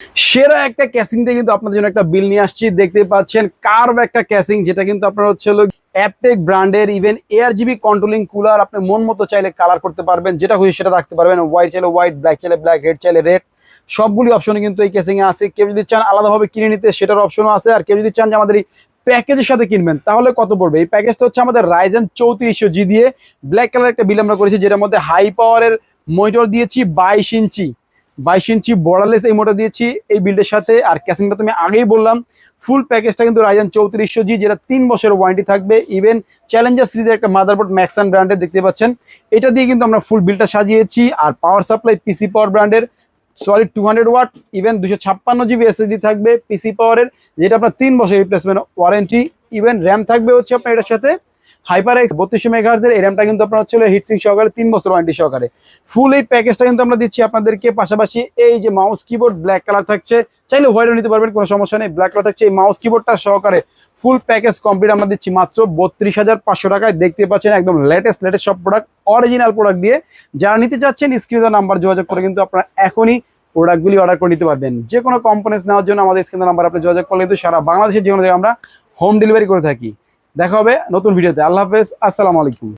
সেরা একটা ক্যাসিং দিয়ে কিন্তু আপনাদের জন্য একটা বিল নিয়ে আসছি। দেখতে পাচ্ছেন কার্ভ একটা ক্যাসিং, যেটা কিন্তু আপনার হচ্ছে হলো অ্যাপটেক ব্র্যান্ডের। ইভেন এআরজিবি কন্ট্রোলিং কুলার, আপনি মন মতো চাইলে কালার করতে পারবেন, যেটা খুশি সেটা রাখতে পারবেন। হোয়াইট চাইলে হোয়াইট, ব্ল্যাক চাইলে ব্ল্যাক, রেড চাইলে রেড, সবগুলি অপশনে কিন্তু এই ক্যাসিং এ আছে। কেউ যদি চান আলাদাভাবে কিনে নিতে, সেটার অপশনও আছে। আর কেউ যদি চান যে আমাদের এই প্যাকেজের সাথে কিনবেন, তাহলে কত পড়বে? এই প্যাকেজটা হচ্ছে আমাদের রাইজেন 3400G দিয়ে ব্ল্যাক কালার একটা বিল আমরা করেছি, যেটার মধ্যে হাই পাওয়ারের মনিটর দিয়েছি 22 ইঞ্চি বর্ডারলেস এই মোটর দিয়েছি এই বিল্ডের সাথে। আর ক্যাসিংটা তুমি আগেই বললাম, ফুল প্যাকেজটা কিন্তু রাইজেন 3400G, যেটা 3 বছরের ওয়ারেন্টি থাকবে। ইভেন চ্যালেঞ্জার সিরিজের একটা মাদারবোর্ড ম্যাক্সান ব্র্যান্ডের দেখতে পাচ্ছেন, এটা দিয়ে কিন্তু আমরা ফুল বিলটা সাজিয়েছি। আর পাওয়ার সাপ্লাই পিসি পাওয়ার ব্র্যান্ডের solid 200 watt, even 256 GB SSD থাকবে পিসি পাওয়ারের, যেটা আপনার 3 বছর রিপ্লেসমেন্ট ওয়ারেন্টি। ইভেন র্যাম থাকবে হচ্ছে আপনার এটার সাথে হাইপার এক্স 3200 মেগাহার্জের। এই র্যামটা কিন্তু আপনার হচ্ছে হিটসিং সহকারে 3 বছর ওয়ারেন্টি সহকারে ফুল এই প্যাকেজটা কিন্তু আমরা দিচ্ছি আপনাদেরকে। পাশাপাশি এই যে মাউস কিবোর্ড ব্ল্যাক কালার থাকছে, চাইলে হোয়াইটও নিতে পারবেন, কোনো সমস্যা নেই। ব্ল্যাক কালার থাকছে, এই মাউস কিবোর্ডটা সহকারে ফুল প্যাকেজ কমপ্লিট আমরা দিচ্ছি মাত্র 32,500 টাকায়। দেখতে পাচ্ছেন একদম লেটেস্ট সব প্রোডাক্ট, অরিজিনাল প্রোডাক্ট দিয়ে। যারা নিতে চাচ্ছেন স্ক্রিনে নাম্বার যোগাযোগ করে কিন্তু আপনারা এখনই প্রোডাক্টগুলি অর্ডার করে নিতে পারবেন। যে কোনো কম্পোনেন্টস নেওয়ার জন্য আমাদের স্ক্রিনে নাম্বার আপনি যোগাযোগ করলে কিন্তু সারা বাংলাদেশের যে কোনো জায়গায় আমরা হোম ডেলিভারি করে থাকি। দেখা হবে নতুন ভিডিওতে। আল্লাহ হাফেজ, আসসালামু আলাইকুম।